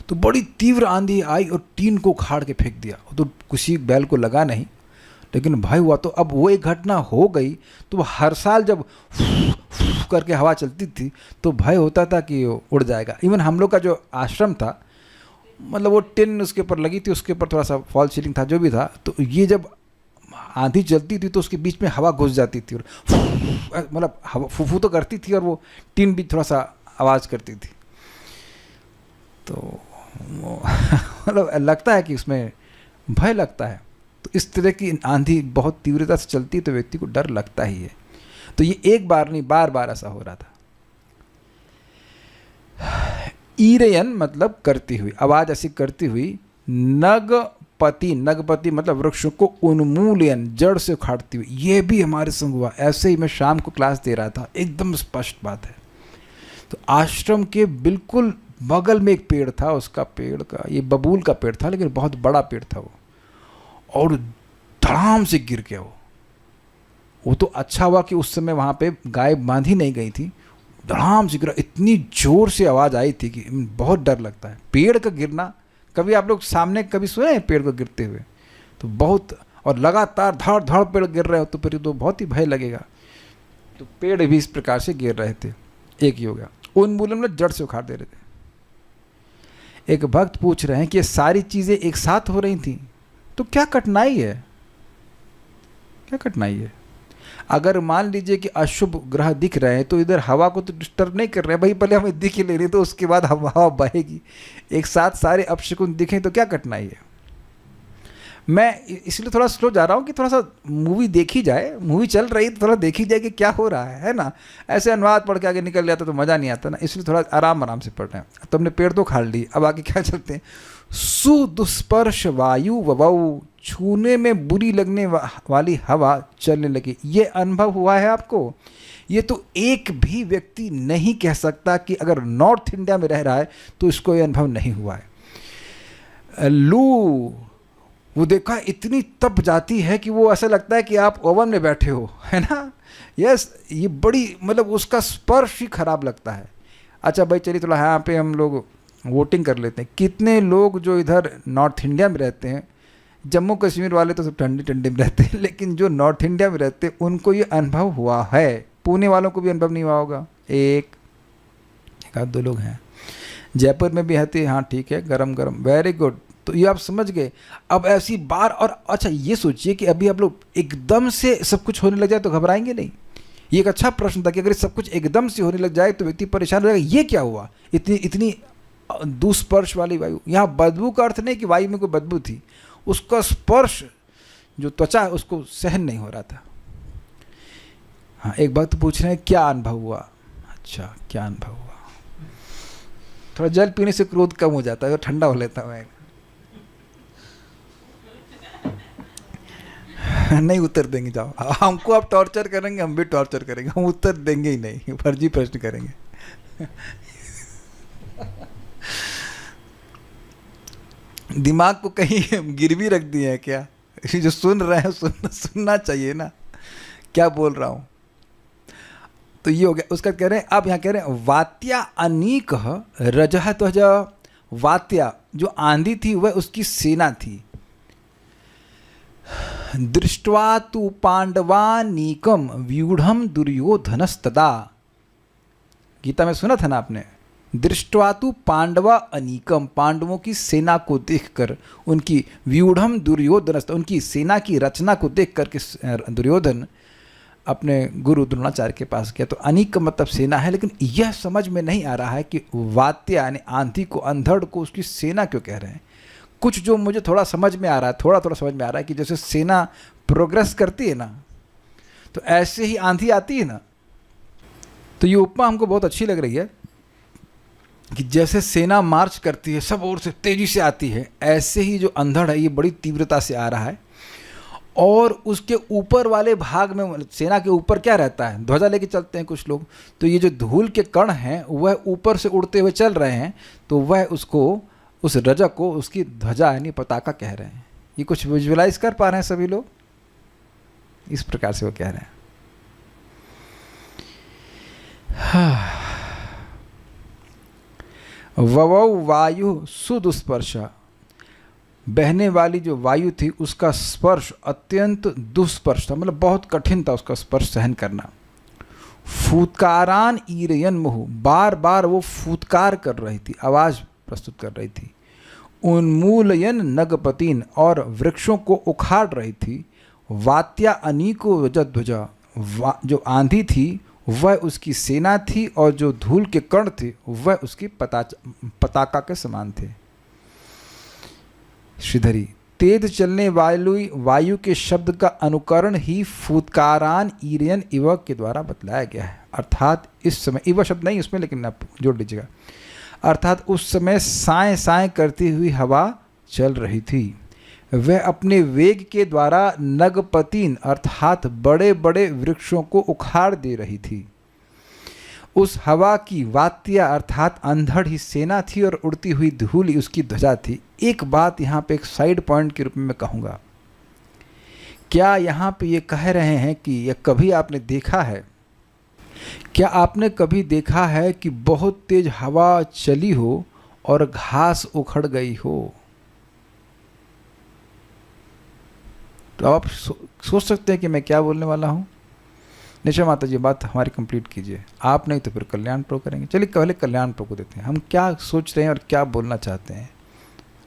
तो बड़ी तीव्र आंधी आई और टीन को उखाड़ के फेंक दिया, तो किसी बैल को लगा नहीं, लेकिन भाई हुआ तो अब वो एक घटना हो गई, तो हर साल जब करके हवा चलती थी तो भय होता था कि वो उड़ जाएगा। इवन हम लोग का जो आश्रम था, मतलब वो टिन उसके ऊपर लगी थी, उसके ऊपर थोड़ा सा फॉल सीलिंग था, जो भी था, तो ये जब आंधी चलती थी तो उसके बीच में हवा घुस जाती थी, और मतलब हवा फूफू तो करती थी, और वो टिन भी थोड़ा सा आवाज़ करती थी। तो मतलब लगता है कि उसमें भय लगता है। तो इस तरह की आंधी बहुत तीव्रता से चलती है तो व्यक्ति को डर लगता ही है। तो ये एक बार नहीं, बार बार ऐसा हो रहा था। ईरयन मतलब करती हुई, आवाज ऐसी करती हुई। नगपति, नगपति मतलब वृक्षों को उन्मूलन, जड़ से उखाड़ती हुई। ये भी हमारे संग हुआ। ऐसे ही मैं शाम को क्लास दे रहा था, एकदम स्पष्ट बात है। तो आश्रम के बिल्कुल बगल में एक पेड़ था, उसका पेड़ का, ये बबूल का पेड़ था, लेकिन बहुत बड़ा पेड़ था वो, और धड़ाम से गिर गया वो तो अच्छा हुआ कि उस समय वहाँ पे गाय बांधी नहीं गई थी। धड़ाम से गिरा, इतनी जोर से आवाज़ आई थी कि बहुत डर लगता है पेड़ का गिरना। कभी आप लोग सामने कभी सुने हैं पेड़ को गिरते हुए? तो बहुत, और लगातार धड़ धड़ पेड़ गिर रहे हो तो फिर तो बहुत ही भय लगेगा। तो पेड़ भी इस प्रकार से गिर रहे थे। एक ही हो गया, उन्मूलन में जड़ से उखाड़ दे रहे थे। एक भक्त पूछ रहे हैं कि ये सारी चीज़ें एक साथ हो रही थी तो क्या कठिनाई है? क्या कठिनाई है? अगर मान लीजिए कि अशुभ ग्रह दिख रहे हैं तो इधर हवा को तो डिस्टर्ब नहीं कर रहे हैं भाई, पहले हमें दिख ही ले रही, तो उसके बाद हवा बहेगी। एक साथ सारे अपशकुन दिखें तो क्या कठिनाई है? मैं इसलिए थोड़ा स्लो जा रहा हूँ कि थोड़ा सा मूवी देखी जाए, मूवी चल रही है तो थोड़ा देखी जाए कि क्या हो रहा है ना। ऐसे अनुवाद पढ़ के आगे निकल जाता तो मज़ा नहीं आता ना, इसलिए थोड़ा आराम आराम से पढ़ रहे हैं। तो हमने पेड़ तो खाड़ ली, अब आगे क्या चलते हैं। सुदुस्पर्श वायु ववौ, छूने में बुरी लगने वाली हवा चलने लगी। ये अनुभव हुआ है आपको? ये तो एक भी व्यक्ति नहीं कह सकता कि अगर नॉर्थ इंडिया में रह रहा है तो इसको ये अनुभव नहीं हुआ है। लू, वो देखा इतनी तप जाती है कि वो ऐसा लगता है कि आप ओवन में बैठे हो, है ना। यस, ये बड़ी मतलब उसका स्पर्श ही खराब लगता है। अच्छा भाई चलिए थोड़ा यहाँ पे हम लोग वोटिंग कर लेते हैं। कितने लोग जो इधर नॉर्थ इंडिया में रहते हैं, जम्मू कश्मीर वाले तो सब ठंडी ठंडी में रहते हैं, लेकिन जो नॉर्थ इंडिया में रहते हैं उनको ये अनुभव हुआ है। पुणे वालों को भी अनुभव नहीं हुआ होगा। एक आध दो लोग हैं। जयपुर में भी रहते हैं, हाँ ठीक है, गरम गरम, वेरी गुड। तो ये आप समझ गए। अब ऐसी बार, और अच्छा ये सोचिए कि अभी आप लोग एकदम से सब कुछ होने लग जाए तो घबराएंगे नहीं? ये एक अच्छा प्रश्न था कि अगर सब कुछ एकदम से होने लग जाए तो व्यक्ति परेशान हो जाएगा, ये क्या हुआ, इतनी इतनी दुस्पर्श वाली वायु। यहाँ बदबू का अर्थ नहीं कि वायु में कोई बदबू थी, उसका स्पर्श जो त्वचा है उसको सहन नहीं हो रहा था। हाँ, एक बात तो पूछ रहे हैं क्या अनुभव हुआ। अच्छा, क्या अनुभव हुआ? थोड़ा जल पीने से क्रोध कम हो जाता है, तो ठंडा हो लेता है। नहीं उत्तर देंगे, जाओ। हमको आप टॉर्चर करेंगे, हम भी टॉर्चर करेंगे, हम उत्तर देंगे ही नहीं, फर्जी प्रश्न करेंगे। दिमाग को कहीं गिरवी रख दिए है क्या? जो सुन रहे हैं सुनना चाहिए ना, क्या बोल रहा हूँ। तो ये हो गया। उसका कह रहे हैं, आप यहाँ कह रहे हैं वात्या अनीक रजह ध्वज। वात्या जो आंधी थी वह उसकी सेना थी। दृष्ट्वा तु पांडवानीकम व्यूढ़म दुर्योधनस्तदा। गीता में सुना था ना आपने, दृष्टवा तु पांडवा अनीकम, पांडवों की सेना को देखकर, उनकी व्यूढ़म दुर्योधन, उनकी सेना की रचना को देख करके दुर्योधन अपने गुरु द्रोणाचार्य के पास गया। तो अनीक का मतलब सेना है, लेकिन यह समझ में नहीं आ रहा है कि वात्य यानी आंधी को, अंधड़ को उसकी सेना क्यों कह रहे हैं। कुछ जो मुझे थोड़ा समझ में आ रहा है, थोड़ा थोड़ा समझ में आ रहा है कि जैसे सेना प्रोग्रेस करती है ना, तो ऐसे ही आंधी आती है ना। तो ये उपमा हमको बहुत अच्छी लग रही है कि जैसे सेना मार्च करती है, सब ओर से तेजी से आती है, ऐसे ही जो अंधड़ है ये बड़ी तीव्रता से आ रहा है। और उसके ऊपर वाले भाग में, सेना के ऊपर क्या रहता है, ध्वजा लेके चलते हैं कुछ लोग, तो ये जो धूल के कण हैं वह ऊपर से उड़ते हुए चल रहे हैं, तो वह उसको, उस रजक को उसकी ध्वजा यानी पताका कह रहे हैं। ये कुछ विजुअलाइज कर पा रहे हैं सभी लोग? इस प्रकार से वो कह रहे हैं। ववौ वायु सुदुस्पर्श, बहने वाली जो वायु थी उसका स्पर्श अत्यंत दुस्पर्श था, मतलब बहुत कठिन था उसका स्पर्श सहन करना। फूतकारान ईरयन मुहु, बार बार वो फूतकार कर रही थी, आवाज़ प्रस्तुत कर रही थी। उन्मूलयन नगपतिन, और वृक्षों को उखाड़ रही थी। वात्या अनीको ध्वजा, जो आंधी थी वह उसकी सेना थी, और जो धूल के कण थे वह उसकी पताका के समान थे। श्रीधरी, तेज चलने वायु के शब्द का अनुकरण ही फूतकारान ईरयन इव के द्वारा बतलाया गया है। अर्थात इस समय, इव शब्द नहीं उसमें, लेकिन आप जोड़ लीजिएगा, अर्थात उस समय साए साए करती हुई हवा चल रही थी। वह अपने वेग के द्वारा नगपतीन अर्थात बड़े बड़े वृक्षों को उखाड़ दे रही थी। उस हवा की वात्या अर्थात अंधड़ ही सेना थी, और उड़ती हुई धूल ही उसकी ध्वजा थी। एक बात यहाँ पे एक साइड पॉइंट के रूप में मैं कहूँगा, क्या यहाँ पे ये कह रहे हैं कि यह कभी आपने देखा है, क्या आपने कभी देखा है कि बहुत तेज हवा चली हो और घास उखड़ गई हो? तो आप सोच सकते हैं कि मैं क्या बोलने वाला हूँ। निशा माता जी, बात हमारी कंप्लीट कीजिए, आप नहीं तो फिर कल्याण प्रो करेंगे। चलिए पहले कल्याण प्रो को देते हैं, हम क्या सोच रहे हैं और क्या बोलना चाहते हैं।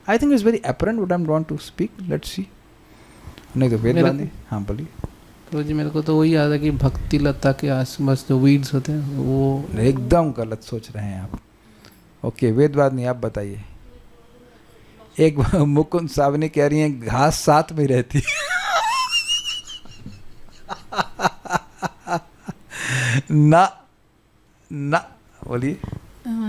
I think it's very apparent what I am want to speak, let's see. नहीं तो वेद गांधी, हाँ बोलिए। तो जी मेरे को तो वही याद है कि भक्ति लता के आसपास जो वीड्स होते हैं वो एकदम गलत सोच रहे हैं आप। ओके, वेदवादिनी आप बताइए। एक मुकुंद सावनी कह रही हैं घास साथ में रहती ना ना, बोलिए।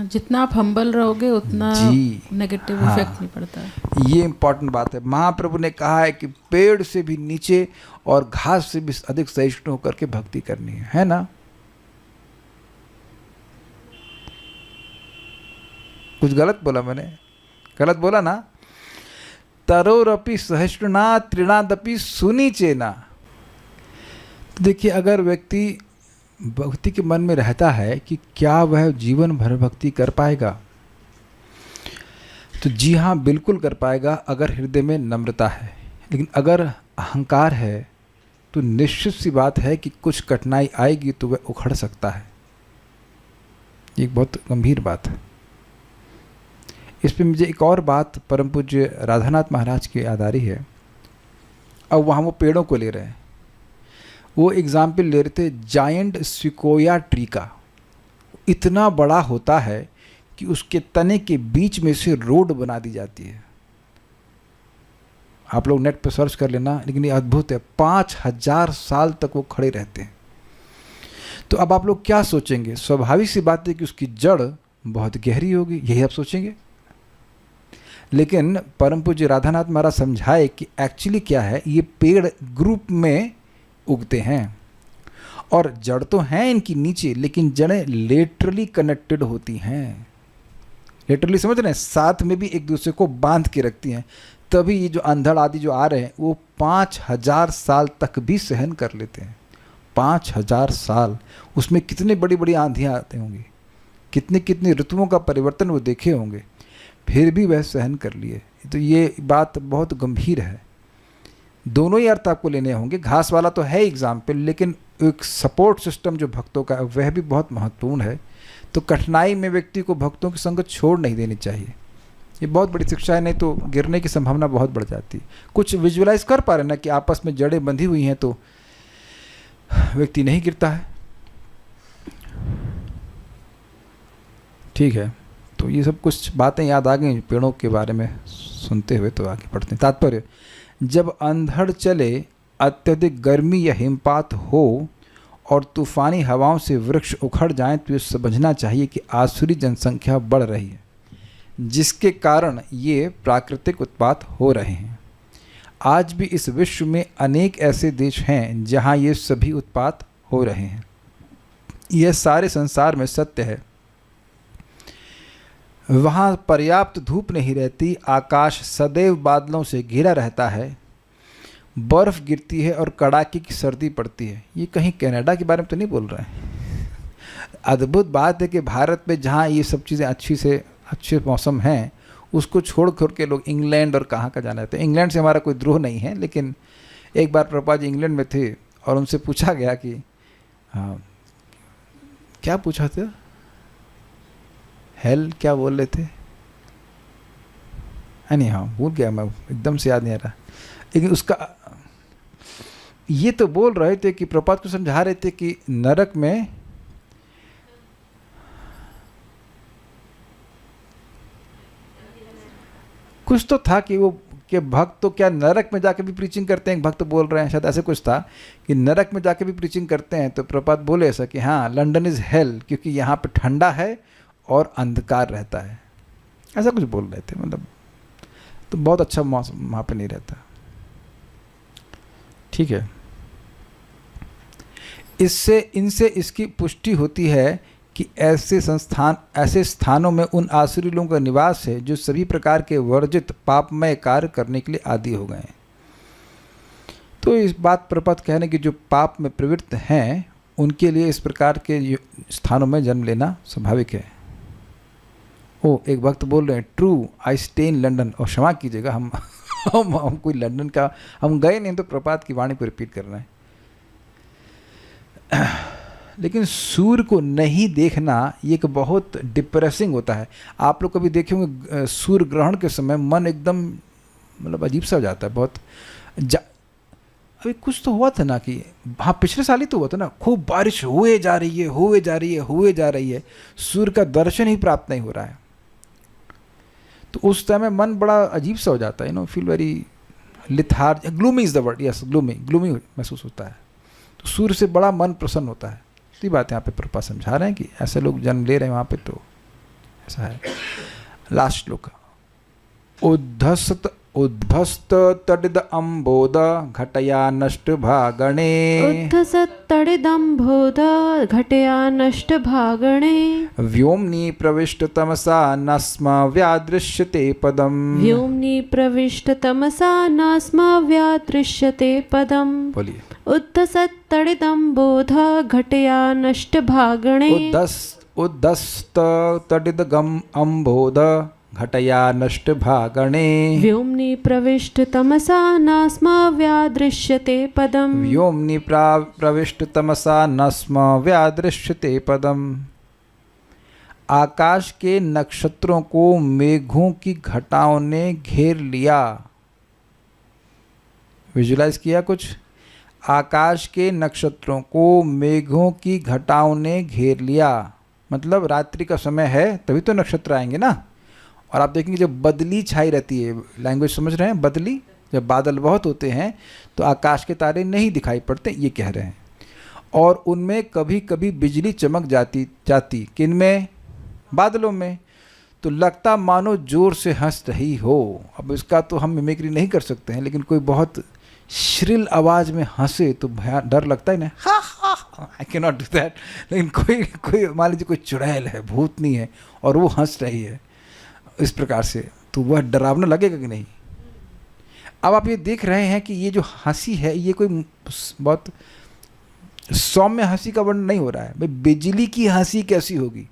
जितना आप हम्बल रहोगे उतना नेगेटिव इफेक्ट नहीं पड़ता है। ये इम्पोर्टेंट बात है। महाप्रभु ने कहा है कि पेड़ से भी नीचे और घास से भी अधिक सहिष्णु होकर के भक्ति करनी है ना? कुछ गलत बोला मैंने? गलत बोला ना? तरोरपि सहिष्णुना तृणादपि सुनीचेना। तो देखिए, अगर व्यक्ति भक्ति के मन में रहता है कि क्या वह जीवन भर भक्ति कर पाएगा, तो जी हाँ, बिल्कुल कर पाएगा अगर हृदय में नम्रता है। लेकिन अगर अहंकार है तो निश्चित सी बात है कि कुछ कठिनाई आएगी तो वह उखड़ सकता है। ये एक बहुत गंभीर बात है। इस पे मुझे एक और बात परम पूज्य राधानाथ महाराज की याद आ रही है। अब वहाँ वो पेड़ों को ले रहे हैं, वो एग्जाम्पल ले रहे थे जायंट स्विकोया ट्री का। इतना बड़ा होता है कि उसके तने के बीच में से रोड बना दी जाती है। आप लोग नेट पर सर्च कर लेना, लेकिन ये अद्भुत है। 5000 साल तक वो खड़े रहते हैं। तो अब आप लोग क्या सोचेंगे? स्वाभाविक सी बात है कि उसकी जड़ बहुत गहरी होगी, यही आप सोचेंगे। लेकिन परम पूज्य राधानाथ महाराज समझाए कि एक्चुअली क्या है, ये पेड़ ग्रुप में उगते हैं और जड़ तो हैं इनकी नीचे, लेकिन जड़ें लेटरली कनेक्टेड होती हैं। लेटरली समझ रहे हैं? साथ में भी एक दूसरे को बांध के रखती हैं। तभी ये जो अंधड़ आदि जो आ रहे हैं वो 5000 साल तक भी सहन कर लेते हैं। 5000 साल, उसमें कितनी बड़ी बड़ी आंधियाँ आती होंगी, कितने कितने ऋतुओं का परिवर्तन वो देखे होंगे, फिर भी वह सहन कर लिए। तो ये बात बहुत गंभीर है। दोनों ही अर्थ आपको लेने होंगे। घास वाला तो है एग्जाम्पल, लेकिन एक सपोर्ट सिस्टम जो भक्तों का वह भी बहुत महत्वपूर्ण है। तो कठिनाई में व्यक्ति को भक्तों की संगत छोड़ नहीं देनी चाहिए। ये बहुत बड़ी शिक्षा है, नहीं तो गिरने की संभावना बहुत बढ़ जाती है। कुछ विजुअलाइज कर पा रहे ना कि आपस में जड़ें बंधी हुई हैं तो व्यक्ति नहीं गिरता है। ठीक है, तो ये सब कुछ बातें याद आ गई पेड़ों के बारे में सुनते हुए, तो आगे पढ़ते हैं। तात्पर्य, जब अंधड़ चले, अत्यधिक गर्मी या हिमपात हो और तूफानी हवाओं से वृक्ष उखड़ जाएं, तो ये समझना चाहिए कि आसुरी जनसंख्या बढ़ रही है, जिसके कारण ये प्राकृतिक उत्पात हो रहे हैं। आज भी इस विश्व में अनेक ऐसे देश हैं जहां ये सभी उत्पात हो रहे हैं। यह सारे संसार में सत्य है। वहाँ पर्याप्त धूप नहीं रहती, आकाश सदैव बादलों से घिरा रहता है, बर्फ़ गिरती है और कड़ाके की सर्दी पड़ती है। ये कहीं कनाडा के बारे में तो नहीं बोल रहे हैं। अद्भुत बात है कि भारत में जहाँ ये सब चीज़ें अच्छे मौसम हैं, उसको छोड़ के लोग इंग्लैंड और कहाँ का जाना चाहते हैं। इंग्लैंड से हमारा कोई द्रोह नहीं है, लेकिन एक बार प्रभुपाद जी इंग्लैंड में थे और उनसे पूछा गया कि हाँ, क्या पूछा था, हेल क्या बोल रहे थे, नहीं हाँ भूल गया मैं, एकदम से याद नहीं आ रहा। लेकिन उसका ये तो बोल रहे थे कि प्रभुपाद को समझा रहे थे कि नरक में कुछ तो था कि वो कि भक्त तो क्या नरक में जाके भी प्रीचिंग करते हैं, भक्त बोल रहे हैं, शायद ऐसे कुछ था कि नरक में जाके भी प्रीचिंग करते हैं। तो प्रभुपाद बोले ऐसा कि हाँ, लंदन इज़ हेल, क्योंकि यहाँ पे ठंडा है और अंधकार रहता है, ऐसा कुछ बोल रहे थे। मतलब तो बहुत अच्छा मौसम वहाँ पे नहीं रहता। ठीक है, इनसे इसकी पुष्टि होती है कि ऐसे स्थानों में उन आसुरी लोगों का निवास है जो सभी प्रकार के वर्जित पापमय कार्य करने के लिए आदी हो गए हैं। तो इस बात प्रपथ कहने की जो पाप में प्रवृत्त हैं उनके लिए इस प्रकार के स्थानों में जन्म लेना स्वाभाविक है। एक वक्त बोल रहे हैं, true I stay in London, और क्षमा कीजिएगा हम कोई लंदन का हम गए नहीं, तो प्रपात की वाणी को रिपीट कर रहे हैं। लेकिन सूर्य को नहीं देखना ये एक बहुत डिप्रेसिंग होता है। आप लोग कभी देखे होंगे सूर्य ग्रहण के समय मन एकदम मतलब अजीब सा हो जाता है बहुत। अभी कुछ तो हुआ था ना कि हाँ पिछले साल ही तो हुआ था ना, खूब बारिश हुए जा रही है, सूर्य का दर्शन ही प्राप्त नहीं हो रहा है। तो उस समय मन बड़ा अजीब सा हो जाता है, feel very litharge, gloomy is the word, yes gloomy महसूस होता है। तो सूर्य से बड़ा मन प्रसन्न होता है। तो ये बात यहाँ पे प्रभुपाद समझा रहे हैं कि ऐसे लोग जन्म ले रहे हैं वहाँ पे, तो ऐसा है। लास्ट श्लोक, उद्धस्त तडिद अम्बोद घटया नष्ट भागणे, उद्धसत् तडिदम्बोध घटया नष्ट भागणे, व्योम्नि प्रविष्ट तमसा नस्म व्यादृश्यते पदम, व्योम्नि प्रविष्ट तमसा नास्म व्यादृश्यते पदम। बोलिए, उद्धसत् तडिदम्बोध घटया नष्ट भागणे, उद्धस्त तडिदगम अम्बोध घटया नष्ट भागणे, व्योम्नि प्रविष्ट तमसा नास्म व्यादृश्यते पदम, व्योम्नि प्रविष्ट तमसा नस्म व्यादृश्यते पदम। आकाश के नक्षत्रों को मेघों की घटाओं ने घेर लिया। विजुलाइज किया कुछ? आकाश के नक्षत्रों को मेघों की घटाओं ने घेर लिया, मतलब रात्रि का समय है तभी तो नक्षत्र आएंगे ना। और आप देखेंगे जब बदली छाई रहती है, लैंग्वेज समझ रहे हैं, बदली, जब बादल बहुत होते हैं तो आकाश के तारे नहीं दिखाई पड़ते, ये कह रहे हैं। और उनमें कभी कभी बिजली चमक जाती किनमें? बादलों में। तो लगता मानो जोर से हंस रही हो। अब इसका तो हम मिमिक्री नहीं कर सकते हैं, लेकिन कोई बहुत श्रिल आवाज़ में हंसे तो डर लगता है ना, हा हा, I can not do that. लेकिन कोई मान लीजिए कोई चुड़ैल है, भूतनी है, और वो हंस रही है इस प्रकार से, तो वह डरावना लगेगा कि नहीं? अब आप ये देख रहे हैं कि ये जो हंसी है ये कोई बहुत सौम्य हंसी का वर्णन नहीं हो रहा है। भाई बिजली की हंसी कैसी होगी?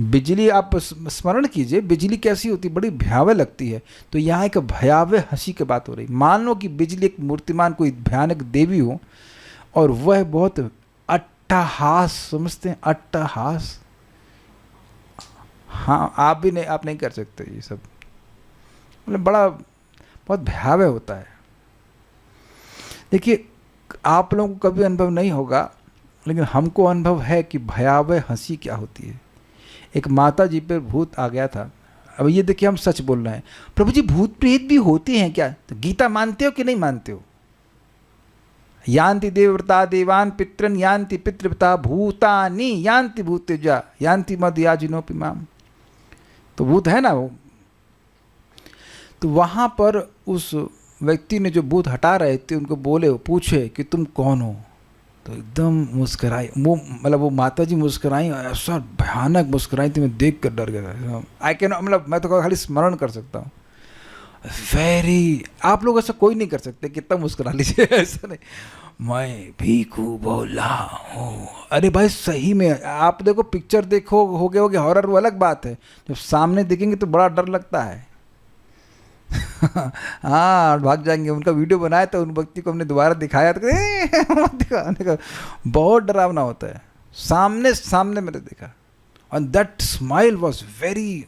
बिजली, आप स्मरण कीजिए बिजली कैसी होती, बड़ी भयावह लगती है। तो यहाँ एक भयावह हंसी की बात हो रही। मान लो कि बिजली एक मूर्तिमान कोई भयानक देवी हो और वह बहुत अट्टहास समझते हैं, अट्टहास। हाँ, आप नहीं कर सकते ये सब, मतलब बड़ा बहुत भयावह होता है। देखिए, आप लोगों को कभी अनुभव नहीं होगा, लेकिन हमको अनुभव है कि भयावह हंसी क्या होती है। एक माता जी पर भूत आ गया था। अब ये देखिए, हम सच बोल रहे हैं, प्रभु जी भूत प्रेत भी होते हैं क्या? तो गीता मानते हो कि नहीं मानते हो? यान्ति देवव्रता देवान पितरन यान्ति पितृव्रता भूतानि यान्ति भूतेजा यान्ति मदयाजिनोपि माम। तो भूत है ना वो। तो वहाँ पर उस व्यक्ति ने जो भूत हटा रहे थे उनको बोले, पूछे कि तुम कौन हो? तो एकदम मुस्कराई वो, मतलब वो माता जी मुस्कराई, ऐसा भयानक मुस्कराई थी, मैं देख कर डर गया। आई कैन, मतलब मैं तो खाली स्मरण कर सकता हूँ। वेरी, आप लोग ऐसा कोई नहीं कर सकते, कितना मुस्कुरा लीजिए, ऐसा नहीं। मैं भीखू बोला हूँ, अरे भाई सही में। आप देखो पिक्चर देखो, हो गए हॉरर, वो अलग बात है, जब सामने देखेंगे तो बड़ा डर लगता है। हाँ, भाग जाएंगे। उनका वीडियो बनाया था, उन व्यक्ति को हमने दोबारा दिखाया तो देखा, बहुत डरावना होता है। सामने मैंने देखा, और that smile was very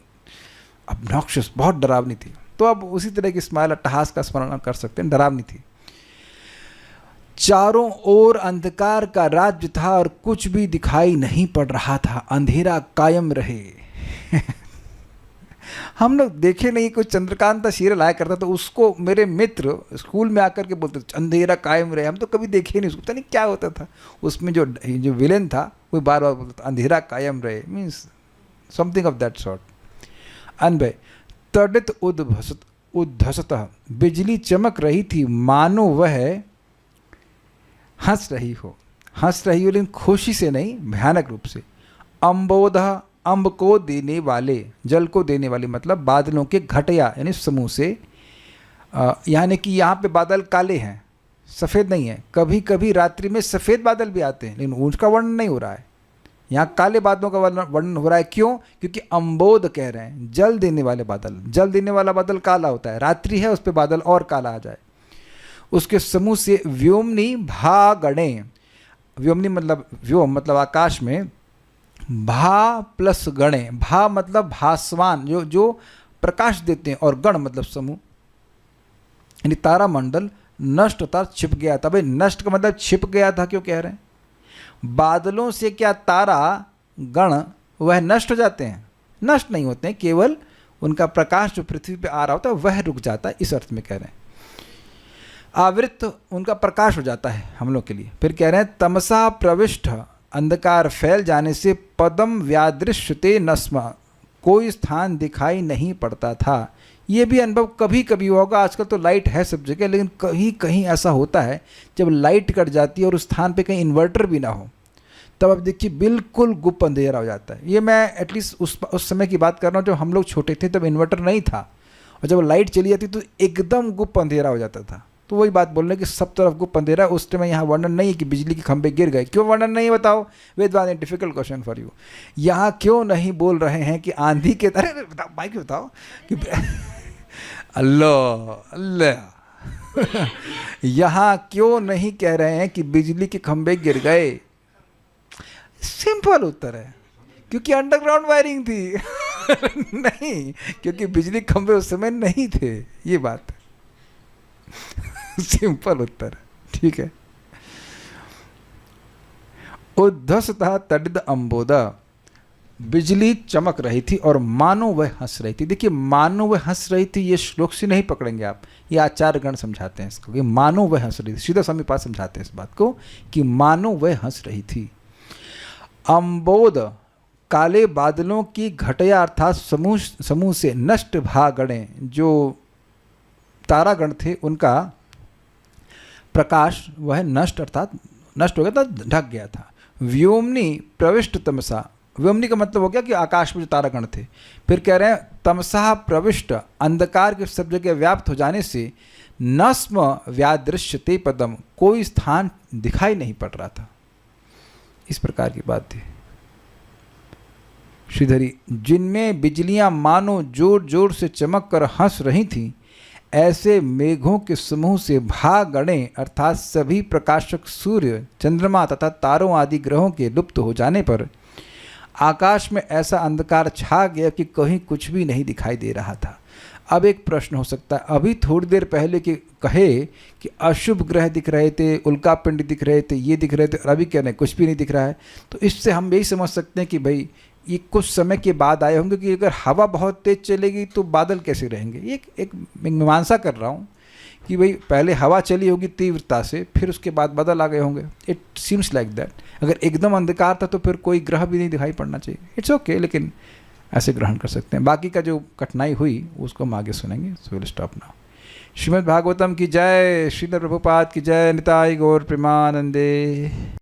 obnoxious, बहुत डरावनी थी। तो अब उसी तरह की स्माइल, अट्टहास का स्मरण कर सकते हैं, डरावनी थी। चारों ओर अंधकार का राज्य था और कुछ भी दिखाई नहीं पड़ रहा था, अंधेरा कायम रहे। हम लोग देखे नहीं, कोई चंद्रकांता सीरियल आया करता, तो उसको मेरे मित्र स्कूल में आकर के बोलते अंधेरा कायम रहे। हम तो कभी देखे नहीं उसको, पता नहीं क्या होता था उसमें। जो विलेन था वो बार बार बोलता था अंधेरा कायम रहे, means something of that sort. अनभय तड़ित उद्धसतः बिजली चमक रही थी, मानो वह हंस रही हो, लेकिन खुशी से नहीं, भयानक रूप से। अम्बोधः, अम्ब को देने वाले, जल को देने वाले, मतलब बादलों के घटया यानी समूह से। यानी कि यहाँ पे बादल काले हैं, सफ़ेद नहीं है। कभी कभी रात्रि में सफ़ेद बादल भी आते हैं, लेकिन उसका वर्णन नहीं हो रहा है। यहाँ काले बादलों का वर्णन हो रहा है। क्यों? क्योंकि अम्बोध कह रहे हैं, जल देने वाले बादल। जल देने वाला बादल काला होता है, रात्रि है उस पर बादल और काला आ जाए। उसके समूह से व्योमनी भागणे, व्योमनी मतलब व्योम मतलब आकाश में, भा प्लस गणे, भा मतलब भासवान, जो प्रकाश देते हैं, और गण मतलब समूह, यानी तारामंडल नष्ट होता, छिप गया था। भाई नष्ट का मतलब छिप गया था, क्यों कह रहे हैं? बादलों से क्या तारा गण वह नष्ट हो जाते हैं? नष्ट नहीं होते हैं, केवल उनका प्रकाश जो पृथ्वी पे आ रहा होता है वह रुक जाता है, इस अर्थ में कह रहे हैं। आवृत उनका प्रकाश हो जाता है हम लोग के लिए। फिर कह रहे हैं तमसा प्रविष्ट, अंधकार फैल जाने से, पदम व्यादृश्यते नस्मा, कोई स्थान दिखाई नहीं पड़ता था। ये भी अनुभव कभी कभी होगा। आजकल तो लाइट है सब जगह, लेकिन कहीं कहीं ऐसा होता है जब लाइट कट जाती है और उस स्थान पे कहीं इन्वर्टर भी ना हो, तब अब देखिए बिल्कुल गुप्त अंधेरा हो जाता है। ये मैं एटलीस्ट उस समय की बात कर रहा हूँ जब हम लोग छोटे थे, तब इन्वर्टर नहीं था, और जब लाइट चली जाती तो एकदम गुप्त अंधेरा हो जाता था। तो वही बात बोल रहे हैं कि सब तरफ गुप्त अंधेरा। उस टाइम यहाँ वर्णन नहीं है कि बिजली के खंभे गिर गए। क्यों वर्णन नहीं है बताओ? वेदवादी, डिफिकल्ट क्वेश्चन फॉर यू। यहाँ क्यों नहीं बोल रहे हैं कि आंधी के, अरे बताओ माइक बताओ कि अल्लाह अल्लाह यहाँ क्यों नहीं कह रहे हैं कि बिजली के खंभे गिर गए? सिंपल उत्तर है, क्योंकि अंडरग्राउंड वायरिंग थी। नहीं, क्योंकि बिजली खंभे उस समय नहीं थे, ये बात है। सिंपल उत्तर, ठीक है। उद्धसतः तडिद अम्बोदा, बिजली चमक रही थी और मानो वह हंस रही थी। देखिए, मानो वह हंस रही थी, ये श्लोक से नहीं पकड़ेंगे आप, ये आचार्यगण समझाते हैं इसको कि मानो वह हंस रही थी। सीधा स्वामी पास समझाते हैं इस बात को कि मानो वह हंस रही थी। अम्बोद, काले बादलों की घटया अर्थात समूह से, नष्ट भागणे, जो तारागण थे उनका प्रकाश वह नष्ट अर्थात नष्ट हो गया था, ढक गया था। व्योमनी प्रविष्ट तमसा, व्योमनी का मतलब हो गया कि आकाश में जो तारागण थे। फिर कह रहे हैं तमसा प्रविष्ट, अंधकार के सब जगह व्याप्त हो जाने से, नस्म व्यादृश्यते पदम, कोई स्थान दिखाई नहीं पड़ रहा था। इस प्रकार की बात थी। श्रीधरी, जिनमें बिजलियां मानो जोर जोर से चमक कर हंस रही थीं, ऐसे मेघों के समूह से भागणे अर्थात सभी प्रकाशक सूर्य, चंद्रमा तथा तारों आदि ग्रहों के लुप्त हो जाने पर आकाश में ऐसा अंधकार छा गया कि कहीं कुछ भी नहीं दिखाई दे रहा था। अब एक प्रश्न हो सकता है, अभी थोड़ी देर पहले कि कहे कि अशुभ ग्रह दिख रहे थे, उल्कापिंड दिख रहे थे, ये दिख रहे थे, और अभी क्या नहीं, कुछ भी नहीं दिख रहा है। तो इससे हम यही समझ सकते हैं कि भाई ये कुछ समय के बाद आए होंगे, कि अगर हवा बहुत तेज चलेगी तो बादल कैसे रहेंगे। ये एक मीमांसा कर रहा हूँ कि भाई पहले हवा चली होगी तीव्रता से, फिर उसके बाद बादल आ गए होंगे। It seems like that. अगर एकदम अंधकार था तो फिर कोई ग्रह भी नहीं दिखाई पड़ना चाहिए। इट्स ओके, लेकिन ऐसे ग्रहण कर सकते हैं। बाकी का जो कठिनाई हुई उसको हम आगे सुनेंगे। So will stop now. Shrimad Bhagavatam की जय, श्रील प्रभुपाद की जय, निताई गौर प्रेमानंदे।